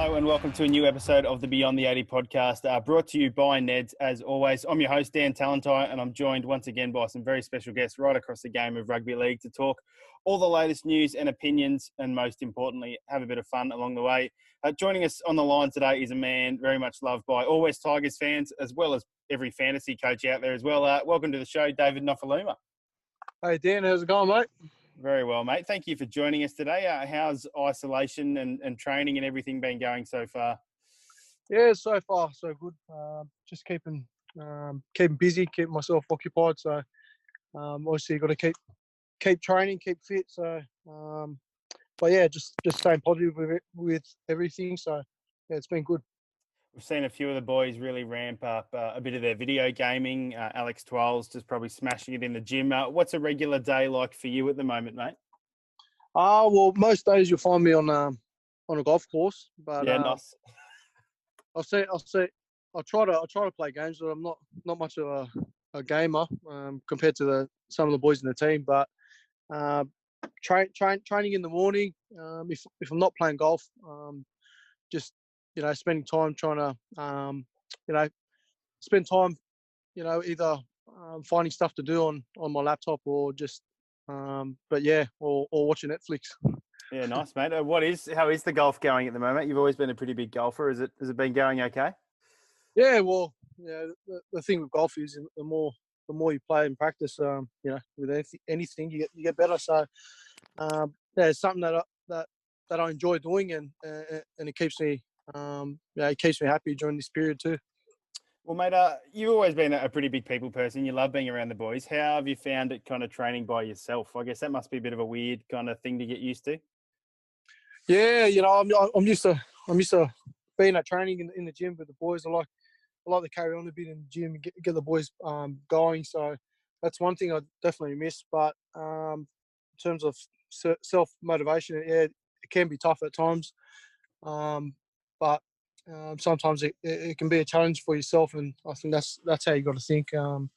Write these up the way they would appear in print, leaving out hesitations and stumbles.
Hello and welcome to a new episode of the Beyond the 80 podcast, brought to you by Neds. As always, I'm your host, Dan Talentine, and I'm joined once again by some very special guests right across the game of rugby league to talk all the latest news and opinions, and most importantly, have a bit of fun along the way. Joining us on the line today is a man very much loved by all West Tigers fans, as well as every fantasy coach out there as well. Welcome to the show, David Nofoaluma. Hey, Dan, how's it going, mate? Very well, mate. Thank you for joining us today. How's isolation and training and everything been going so far? Yeah, so far so good. Just keeping busy, keeping myself occupied. So obviously you've got to keep training, keep fit. So but yeah, just staying positive with everything. So yeah, it's been good. We've seen a few of the boys really ramp up a bit of their video gaming. Alex Twirl's just probably smashing it in the gym. What's a regular day like for you at the moment, mate? Well, most days you'll find me on a golf course. But yeah, nice. I'll try to play games, but I'm not much of a gamer compared to some of the boys in the team. But training in the morning. If I'm not playing golf, just spending time trying to spend time either finding stuff to do on my laptop or just but yeah, or watching Netflix. Yeah, nice, mate. How is the golf going at the moment? You've always been a pretty big golfer. Has it been going okay? Yeah, well, yeah. The thing with golf is the more you play and practice, with anything you get better. So yeah, it's something that I enjoy doing, and it keeps me it keeps me happy during this period too. Well, mate, you've always been a pretty big people person. You love being around the boys. How have you found it kind of training by yourself? I guess that must be a bit of a weird kind of thing to get used to. Yeah, I'm used to being at training in the gym with the boys. I like to carry on a bit in the gym and get the boys going. So that's one thing I definitely miss. But in terms of self motivation, yeah, it can be tough at times. But sometimes it can be a challenge for yourself, and I think that's how you got to think. You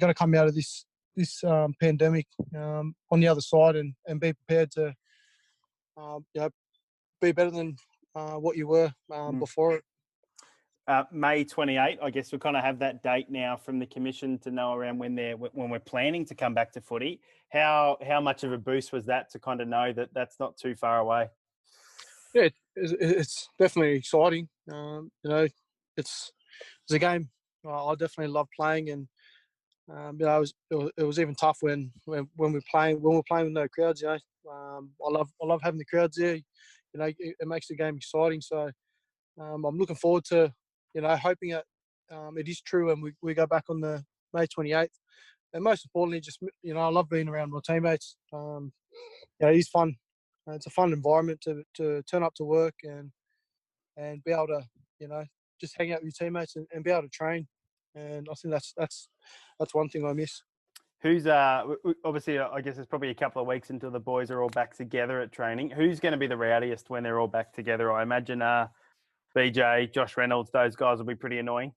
got to come out of this pandemic on the other side and be prepared to be better than what you were before it. May 28, I guess we kind of have that date now from the commission to know around when we're planning to come back to footy. How much of a boost was that to kind of know that that's not too far away? Yeah, it's definitely exciting. It's a game I definitely love playing, and it was even tough when we're playing with no crowds. I love having the crowds there. It makes the game exciting. So I'm looking forward to hoping that it is true and we go back on the May 28th. And most importantly, just I love being around my teammates. It's fun. It's a fun environment to turn up to work and be able to just hang out with your teammates and be able to train. And I think that's one thing I miss. Who's obviously I guess it's probably a couple of weeks until the boys are all back together at training. Who's going to be the rowdiest when they're all back together? I imagine BJ, Josh Reynolds, those guys will be pretty annoying.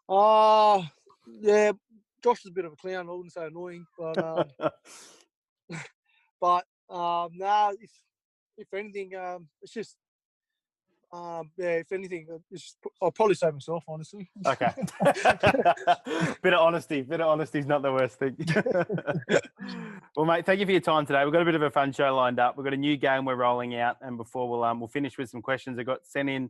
Yeah, Josh is a bit of a clown. I wouldn't say annoying, but no. If anything, it's just if anything, I'll probably say myself, honestly. Okay. Bit of honesty is not the worst thing. Well, mate, thank you for your time today. We've got a bit of a fun show lined up. We've got a new game we're rolling out, and before we'll finish with some questions that got sent in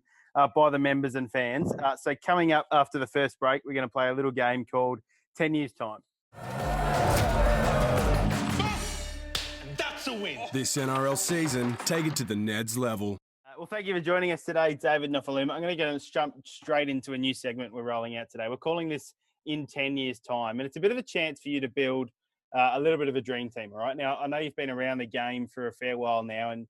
by the members and fans. So coming up after the first break, we're going to play a little game called 10 Years Time. That's a win. This NRL season, take it to the Neds level. Well, thank you for joining us today, David Nofoaluma. I'm going to jump straight into a new segment we're rolling out today. We're calling this In 10 Years Time, and it's a bit of a chance for you to build a little bit of a dream team, all right? Now, I know you've been around the game for a fair while now, and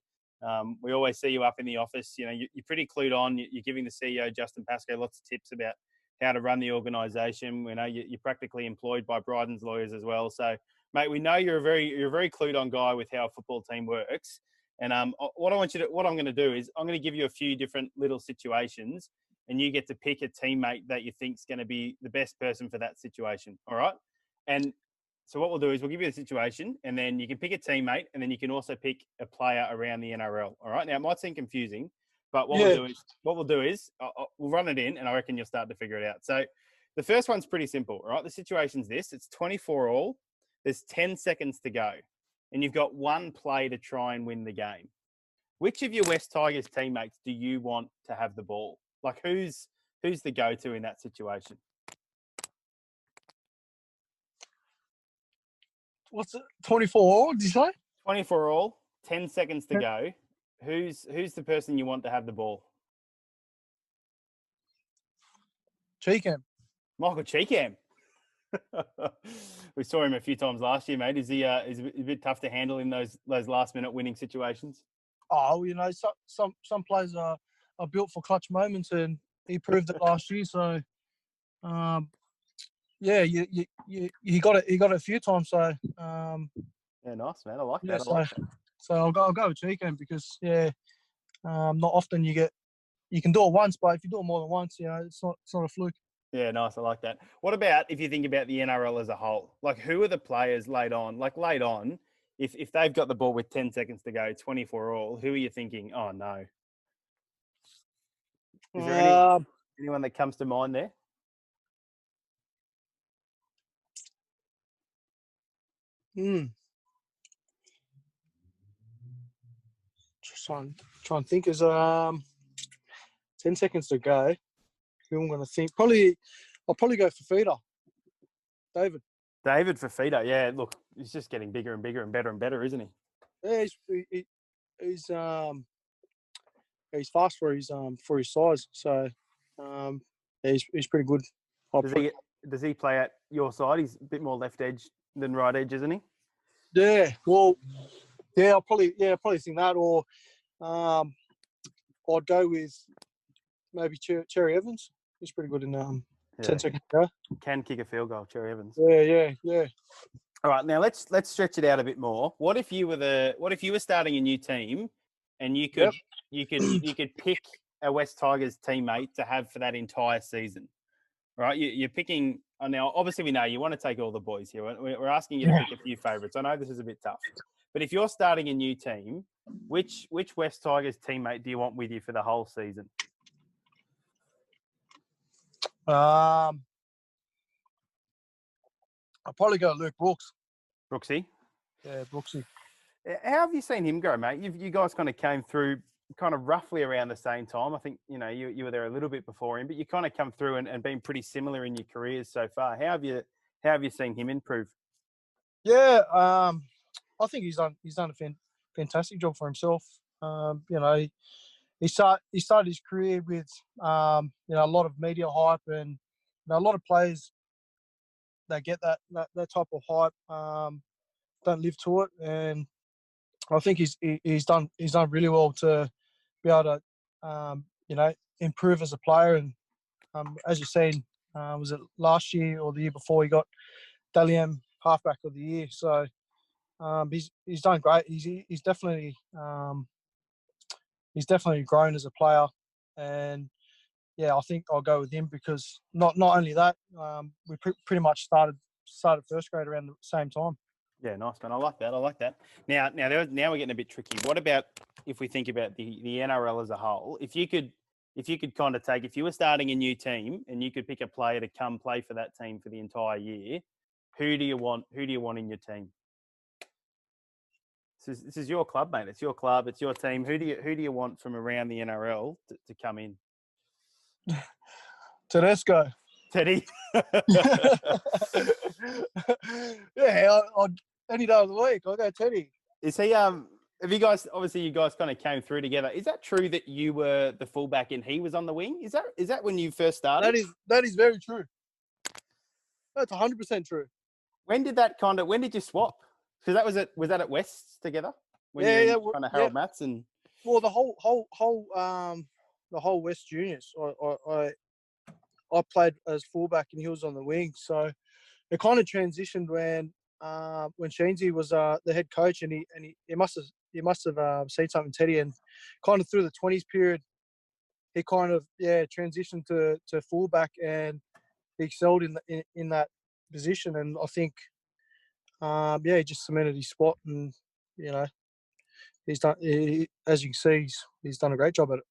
we always see you up in the office. You're pretty clued on. You're giving the CEO, Justin Pascoe, lots of tips about how to run the organisation. We know you're practically employed by Bryden's lawyers as well. So, mate, we know you're a very clued on guy with how a football team works. And what I'm going to do is I'm going to give you a few different little situations, and you get to pick a teammate that you think's going to be the best person for that situation. All right. And So what we'll do is we'll give you the situation, and then you can pick a teammate, and then you can also pick a player around the NRL. All right. Now it might seem confusing, but what we'll do is we'll run it in, and I reckon you'll start to figure it out. So the first one's pretty simple. All right. The situation's this: it's 24 all. There's 10 seconds to go, and you've got one play to try and win the game. Which of your West Tigers teammates do you want to have the ball? Like who's the go-to in that situation? What's it? 24? Did you say? 24 all, 10 seconds to go. Who's the person you want to have the ball? Cheekham. Michael Cheekham. We saw him a few times last year, mate. Is he is a bit tough to handle in those last-minute winning situations? Oh, some players are built for clutch moments, and he proved it last year. So, yeah, he got it a few times. So, yeah, nice, man. I like yeah, that. I like that. So I'll go with Cheekham because not often you can do it once, but if you do it more than once, it's not a fluke. Yeah, nice. I like that. What about if you think about the NRL as a whole? Like, who are the players late on? If they've got the ball with 10 seconds to go, 24 all, who are you thinking, oh, no? Is there anyone that comes to mind there? Just try and think. Is 10 seconds to go. Who I'm going to think? I'll probably go for Feeder. David. David Fafita, yeah. Look, he's just getting bigger and bigger and better, isn't he? Yeah, he's fast for his size. So, he's pretty good. Does he play at your side? He's a bit more left edge than right edge, isn't he? Yeah. Well, yeah. I'll probably think that, or I'd go with maybe Cherry Evans. He's pretty good in 10 seconds ago. Can kick a field goal, Cherry Evans. Yeah. All right, now let's stretch it out a bit more. What if you were starting a new team, and you could pick a West Tigers teammate to have for that entire season, right? You're picking. Now, obviously, we know you want to take all the boys here. We're asking you to pick a few favourites. I know this is a bit tough, but if you're starting a new team, which West Tigers teammate do you want with you for the whole season? I'll probably go Luke Brooks. Brooksy? Yeah, Brooksy. How have you seen him grow, mate? You guys kind of came through kind of roughly around the same time. I think, you were there a little bit before him, but you kind of come through and been pretty similar in your careers so far. How have you seen him improve? Yeah, I think he's done a fantastic job for himself. He started his career with a lot of media hype, and a lot of players that get that type of hype don't live to it, and I think he's done really well to be able to improve as a player. And as you've seen, was it last year or the year before, he got Dalian halfback of the year. So he's done great. He's definitely grown as a player, and yeah, I think I'll go with him because not only that, we pretty much started first grade around the same time. Yeah, nice, man. I like that. Now we're getting a bit tricky. What about if we think about the NRL as a whole? If you could kind of if you were starting a new team and you could pick a player to come play for that team for the entire year, who do you want in your team? This is your club, mate. It's your club. It's your team. Who do you want from around the NRL to come in? Tedesco. Teddy. Yeah, any day of the week, I'll go Teddy. Is he? Have you guys? Obviously, you guys kind of came through together. Is that true that you were the fullback and he was on the wing? Is that when you first started? That is very true. That's 100% true. When did you swap? Because was that at West together? Kind of Harold Matts and. Well, the whole West Juniors. I played as fullback and he was on the wing, so it kind of transitioned when Sheensy was the head coach, and he must have seen something in Teddy, and kind of through the 20s period, he kind of transitioned to fullback, and he excelled in that position. And I think yeah, he just cemented his spot, and you know, he's done. As you can see, he's done a great job at it.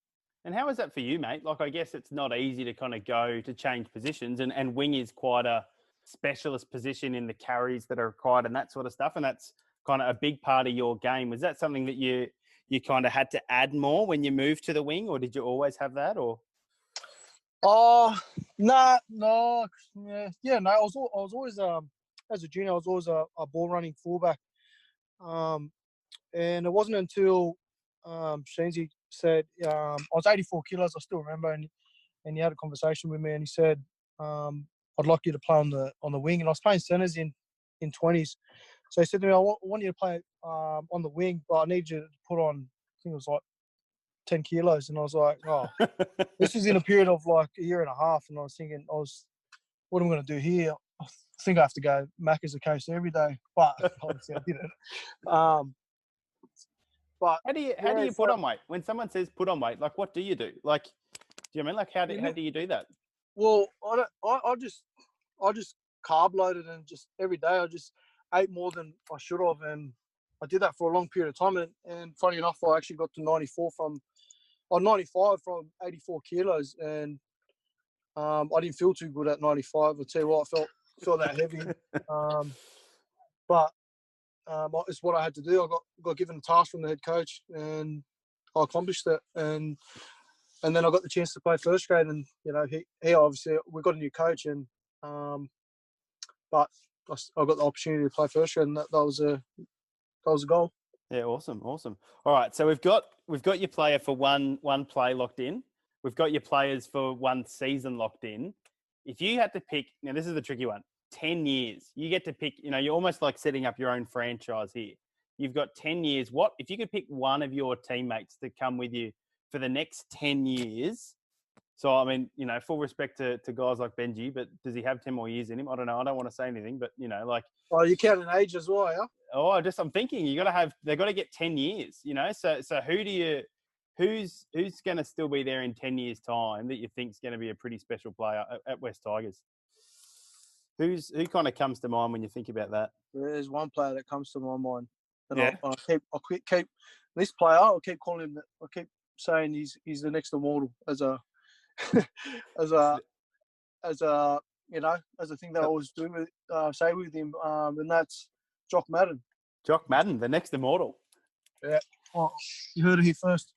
And how is that for you, mate? Like, I guess it's not easy to kind of go to change positions, and wing is quite a specialist position in the carries that are required and that sort of stuff. And that's kind of a big part of your game. Was that something that you kind of had to add more when you moved to the wing, or did you always have that? Or Oh, no. No. I was always as a junior, I was always a ball running fullback. And it wasn't until Sheenzy said I was 84 kilos. I still remember, and he had a conversation with me, and he said, "I'd like you to play on the wing." And I was playing centers in 20s, so he said to me, "I want you to play on the wing, but I need you to put on." I think it was like 10 kilos, and I was like, "Oh." This was in a period of like a year and a half, and I was thinking, what am I going to do here? I think I have to go Macca's the coast every day, but obviously I didn't. But how do you put on weight? When someone says put on weight, like what do you do? Like, do you know what I mean? Like how do you do that? Well, I just carb loaded, and just every day I just ate more than I should have, and I did that for a long period of time. And funny enough, I actually got to 95 from 84 kilos, and I didn't feel too good at 95. I'll tell you what, I felt that heavy. But it's what I had to do. I got given a task from the head coach, and I accomplished it. And then I got the chance to play first grade, and you know, he obviously, we got a new coach, and but I got the opportunity to play first grade, and that was a goal. Yeah, awesome. All right, so we've got your player for one play locked in. We've got your players for one season locked in. If you had to pick, now this is the tricky one, 10 years, you get to pick, you know, you're almost like setting up your own franchise here. You've got 10 years. What, if you could pick one of your teammates to come with you for the next 10 years? So, I mean, you know, full respect to guys like Benji, but does he have 10 more years in him? I don't know. I don't want to say anything, but, you know, like. Oh, you count an age as well, yeah? Oh, I'm thinking they've got to get 10 years, you know? So who's going to still be there in 10 years time that you think is going to be a pretty special player at West Tigers? Who kind of comes to mind when you think about that? There's one player that comes to my mind. And yeah. I'll keep this player, I'll keep calling him, I'll keep saying he's the next immortal as a, as a, you know, as a thing that I always do say with him, and that's Jock Madden. Jock Madden, the next immortal. Yeah. Oh, you heard it here first.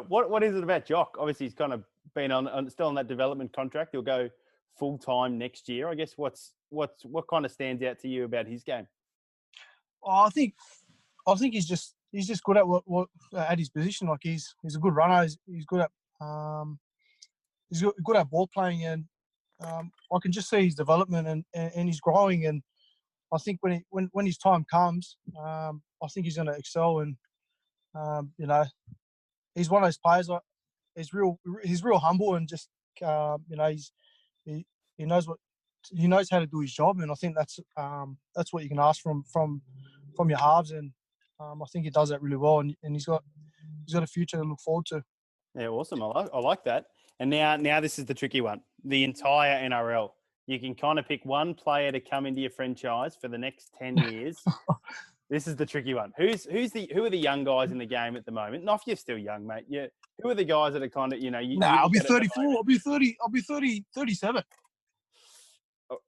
What is it about Jock? Obviously, he's kind of been still on that development contract. He'll go full time next year. I guess what kind of stands out to you about his game? Oh, I think he's just good at what at his position. Like he's a good runner. He's good at good at ball playing, and I can just see his development and he's growing. And I think when his time comes, I think he's going to excel. And you know, he's one of those players. He's real humble, and just you know, he knows how to do his job. And I think that's what you can ask from your halves. And I think he does that really well. And he's got a future to look forward to. Yeah, awesome. I like that. And now this is the tricky one. The entire NRL. You can kind of pick one player to come into your franchise for the next 10 years. This is the tricky one. Who are the young guys in the game at the moment? Not if you're still young, mate. Who are the guys that are kind of, you know, I'll be 34. I'll be 30. I'll be 37.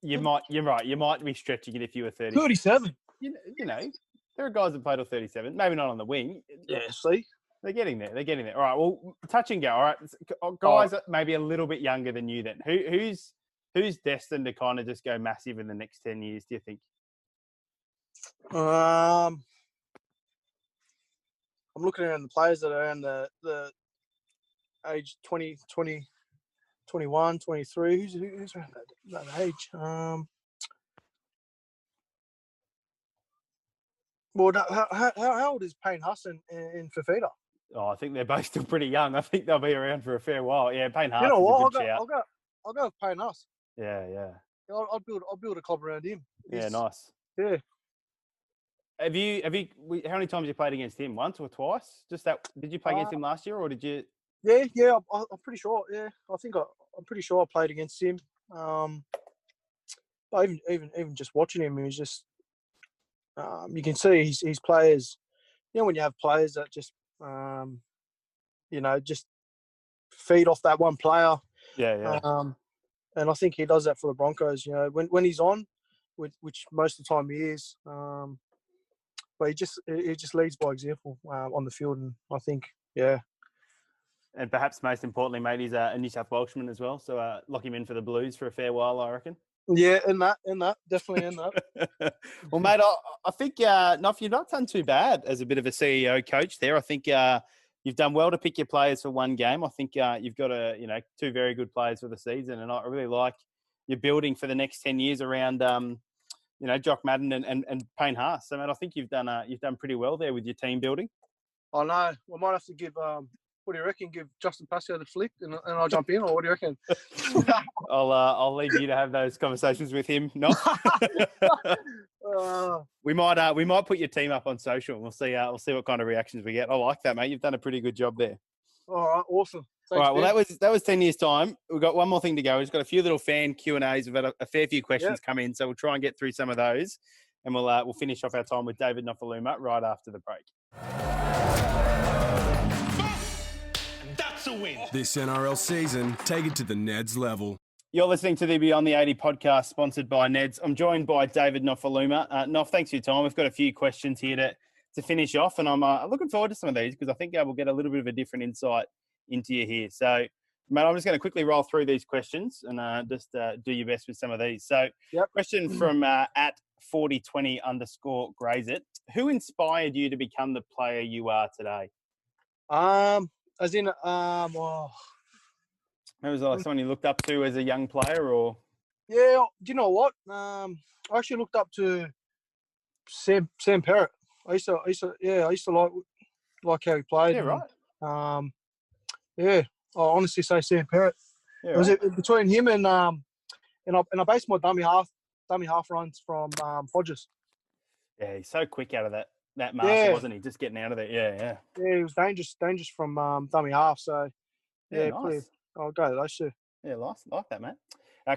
You're right. You might be stretching it if you were 30. 37. You know, there are guys that played till 37. Maybe not on the wing. Yeah, see? They're getting there. All right. Well, touch and go. All right. Guys that maybe a little bit younger than you then. Who's destined to kind of just go massive in the next 10 years, do you think? I'm looking around the players that are around the age 20, 21, 23. Who's around that age? Well, how old is Payne Huss and Fafita? Oh, I think they're both still pretty young. I think they'll be around for a fair while. Yeah, Payne Huss. You know what? Is a good shout. I'll go with Payne Huss. Yeah. I'll build a club around him. Yeah, nice. Yeah. How many times have you played against him? Once or twice? Just that? Did you play against him last year, or did you? Yeah. I'm pretty sure. Yeah, I'm pretty sure I played against him. But even just watching him, he was just you can see his players. When you have players that just just feed off that one player. Yeah. And I think he does that for the Broncos. When he's on, which most of the time he is. But he just leads by example on the field, and I think, yeah. And perhaps most importantly, mate, he's a New South Welshman as well. So lock him in for the Blues for a fair while, I reckon. Yeah, in that, definitely in that. Well, mate, I think Nof, you've not done too bad as a bit of a CEO coach there. I think you've done well to pick your players for one game. I think you've got two very good players for the season, and I really like your building for the next 10 years around Jock Madden and Payne Haas. So, mate, I think you've done pretty well there with your team building. I know. I might have to give. What do you reckon? Give Justin Pascoe the flick, and I'll jump in, or what do you reckon? I'll leave you to have those conversations with him. Not. We might put your team up on social, and we'll see what kind of reactions we get. I like that, mate. You've done a pretty good job there. All right, awesome. All right, well, that was 10 years' time. We've got one more thing to go. We've got a few little fan Q&As. We've had a fair few questions come in, so we'll try and get through some of those, and we'll finish off our time with David Nofoaluma right after the break. That's a win. This NRL season, take it to the Neds level. You're listening to the Beyond the 80 podcast, sponsored by Neds. I'm joined by David Nofoaluma. Nof, thanks for your time. We've got a few questions here to finish off, and I'm looking forward to some of these because I think we'll get a little bit of a different insight into you here. So, mate, I'm just going to quickly roll through these questions and just do your best with some of these. So, Question from at 4020_Grazit. Who inspired you to become the player you are today? As in, It was like someone you looked up to as a young player, or? Yeah, do you know what? I actually looked up to Sam Perrott. I used to like how he played. Yeah, right. I honestly say Sam Perrott. Yeah, it was between him and I based my dummy half runs from Hodges. Yeah, he's so quick out of that marshal, wasn't he? Just getting out of there. Yeah. Yeah, he was dangerous from dummy half. So nice. I'll go to those two. Yeah, nice. Like that, mate.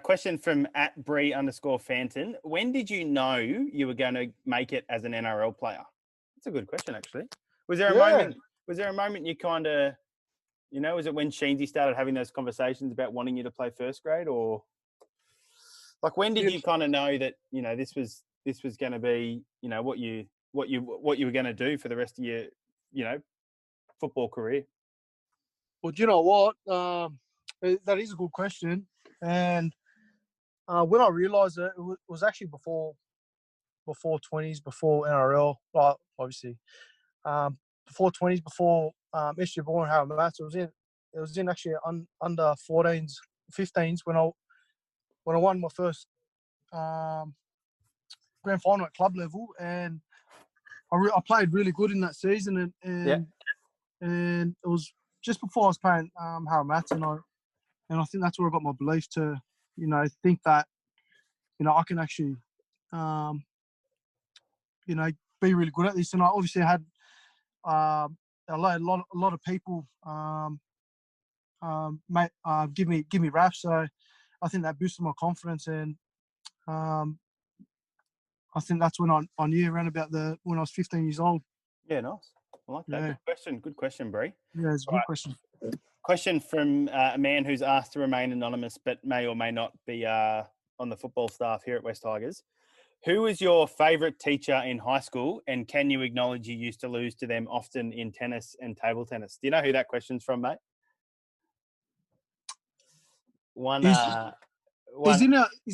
Question from at Bree_Fanton. When did you know you were going to make it as an NRL player? That's a good question, actually. Was there a moment? Was there a moment you kind of, was it when Sheensy started having those conversations about wanting you to play first grade, or like when did you kind of know that this was going to be what you were going to do for the rest of your football career? Well, do you know what? That is a good question. And when I realised it was actually before 20s, before NRL, obviously. Before 20s, before SG Ball and Harry Matz. It was in actually under 14s, 15s when I won my first grand final at club level, and I played really good in that season, and it was just before I was playing Harry Matz, and I think that's where I got my belief to think that I can actually be really good at this. And I obviously had a lot of people give me raps, so I think that boosted my confidence, and I think that's when I knew around about when I was 15 years old. Yeah, nice. I like that. Yeah. Good question, Bree. Yeah, it's a good question. Question from a man who's asked to remain anonymous, but may or may not be on the football staff here at West Tigers. Who was your favourite teacher in high school, and can you acknowledge you used to lose to them often in tennis and table tennis? Do you know who that question's from, mate? Is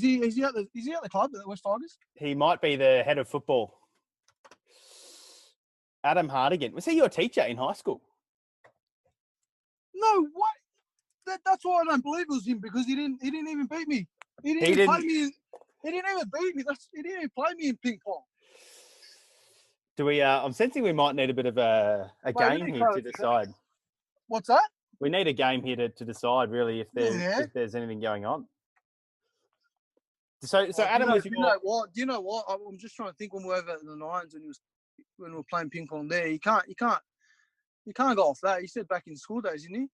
he at the club at West Tigers? He might be the head of football. Adam Hardigan. Was he your teacher in high school? No, what? That's why I don't believe it was him, because he didn't even beat me. He didn't even play me. He didn't even beat me. He didn't even play me in ping pong. Do we? I'm sensing we might need a bit of a game here to decide. What's that? We need a game here to decide really if there's anything going on. So Adam was. Do you know what? I'm just trying to think when we were over at the Nines when we were playing ping pong there. You can't go off that. He said back in school days, didn't he?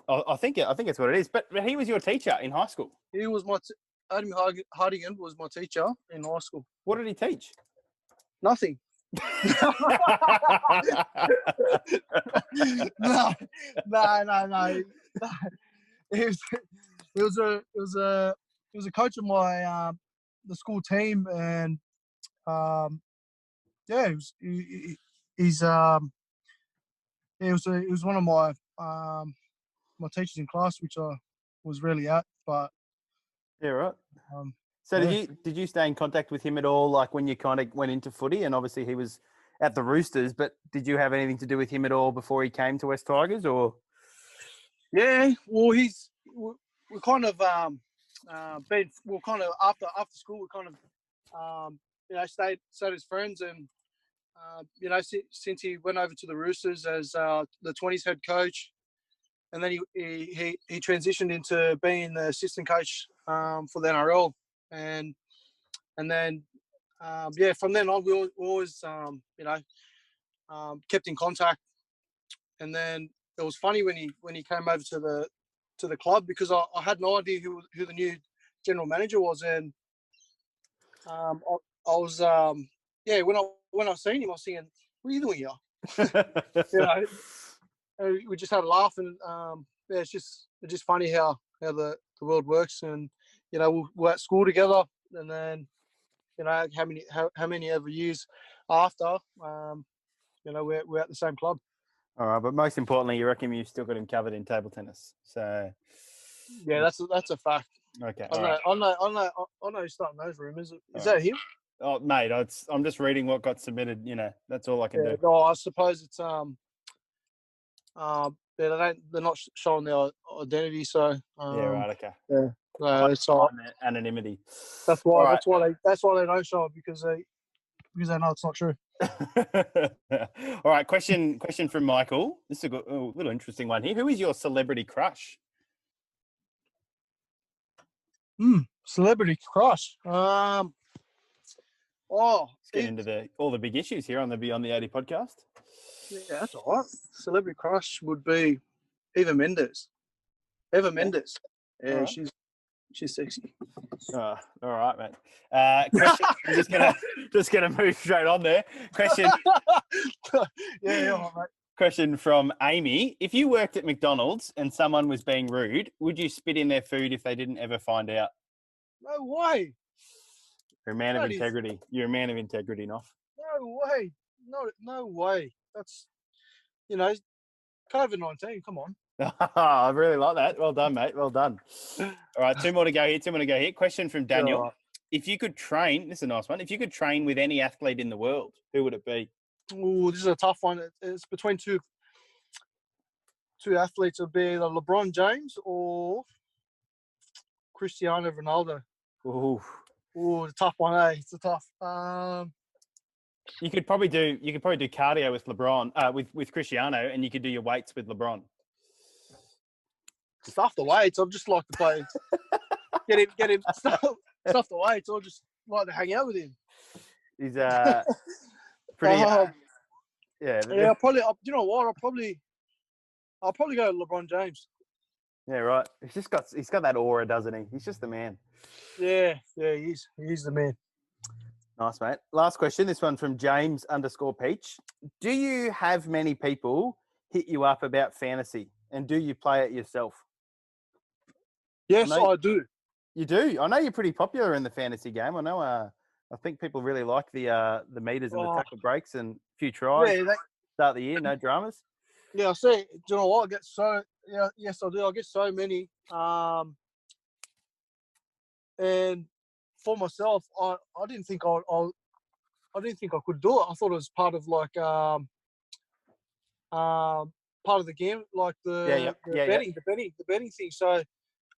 I think it's what it is. But he was your teacher in high school. He was Adam Hardigan was my teacher in high school. What did he teach? Nothing. No. He was a coach of my the school team, and yeah, he's he was one of my my teachers in class, which I was really at. But Yeah, right. So yeah. did you stay in contact with him at all, like when you kind of went into footy? And obviously he was at the Roosters, but did you have anything to do with him at all before he came to West Tigers, or? Yeah, well, we're kind of been kind of after school we kind of stayed as friends, and since he went over to the Roosters as the 20s head coach, and then he transitioned into being the assistant coach for the NRL, and then from then on we always kept in contact. And then it was funny when he came over to the club, because I had no idea who the new general manager was, and I was when I seen him I was thinking, what are you doing here? We just had a laugh, and it's just funny how the world works, and we're at school together, and then how many ever years after we're at the same club. All right, but most importantly, you reckon you've still got him covered in table tennis. So yeah, that's a fact. Okay, I know you're starting those rumours. Is that him? Oh, mate, I'm just reading what got submitted. That's all I can do. No, I suppose it's they're not showing their identity, so Yeah, right. Okay. Yeah, it's all right. Anonymity. That's why. Right. That's why they don't show it, because they know it's not true. All right. Question from Michael. This is a little interesting one here. Who is your celebrity crush? Celebrity crush. Let's get into all the big issues here on the Beyond the 80 podcast. Yeah, that's all right. Celebrity crush would be Eva Mendes. Eva Mendes. Yeah, right. She's sexy. Oh, all right, mate. Question. I'm just gonna move straight on there. Question. Yeah, all right, mate. Question from Amy. If you worked at McDonald's and someone was being rude, would you spit in their food if they didn't ever find out? No way. You're a man of integrity. You're a man of integrity, Nof. No way. No way. That's COVID-19. Come on. I really like that. Well done, mate. Well done. All right, two more to go here. Question from Daniel. Right. If you could train, this is a nice one. If you could train with any athlete in the world, who would it be? Oh, this is a tough one. It's between two athletes. It would be either LeBron James or Cristiano Ronaldo. Ooh, it's a tough one, eh? It's a tough. You could probably do cardio with LeBron, with Cristiano, and you could do your weights with LeBron. Stuff the weights. I'd just like to play. get him stuff the weights. I'd just like to hang out with him. He's pretty. Yeah. I'll probably. You know what? I'll probably go LeBron James. Yeah, right. He's got that aura, doesn't he? He's just the man. Yeah, he's the man. Nice, mate. Last question. This one from James_Peach. Do you have many people hit you up about fantasy, and do you play it yourself? Yes, I do. You do? I know you're pretty popular in the fantasy game. I know. I think people really like the meters and the tackle breaks and a few tries. Yeah, start the year, no dramas. Yeah, I see. Do you know what? I get so yes, I do. I get so many. And for myself, I didn't think I didn't think I could do it. I thought it was part of part of the game, like the betting thing. So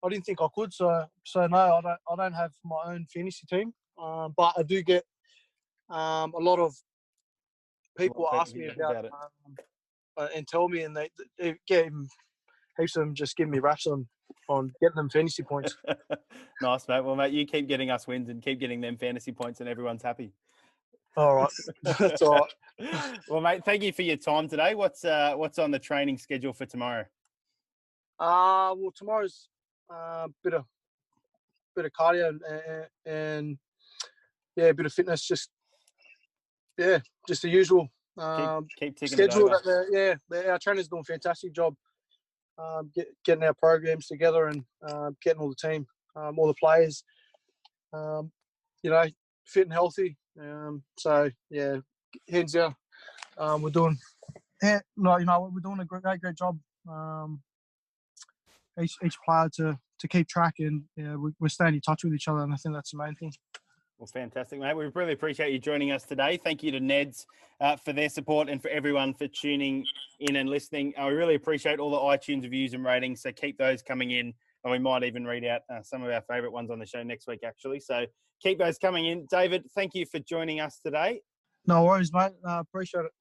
I didn't think I could. So no, I don't have my own fantasy team. But I do get a lot of people ask me about it. And tell me, and they get heaps of them just give me raps on getting them fantasy points. Nice, mate. Well, mate, you keep getting us wins and keep getting them fantasy points, and everyone's happy. All right, that's all right. Well, mate, thank you for your time today. What's on the training schedule for tomorrow? Well, tomorrow's bit of cardio and a bit of fitness. Just yeah, just the usual Keep ticking schedule it over. that our trainers doing a fantastic job getting our programs together and getting all the team, all the players, fit and healthy. So yeah, hands down, we're doing we're doing a great job. Each player to keep track and we're staying in touch with each other, and I think that's the main thing. Well, fantastic, mate. We really appreciate you joining us today. Thank you to Neds for their support and for everyone for tuning in and listening. We really appreciate all the iTunes reviews and ratings, so keep those coming in, and we might even read out some of our favourite ones on the show next week, actually. So keep those coming in. David, thank you for joining us today. No worries, mate. Appreciate it.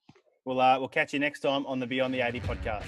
We'll catch you next time on the Beyond the 80 podcast.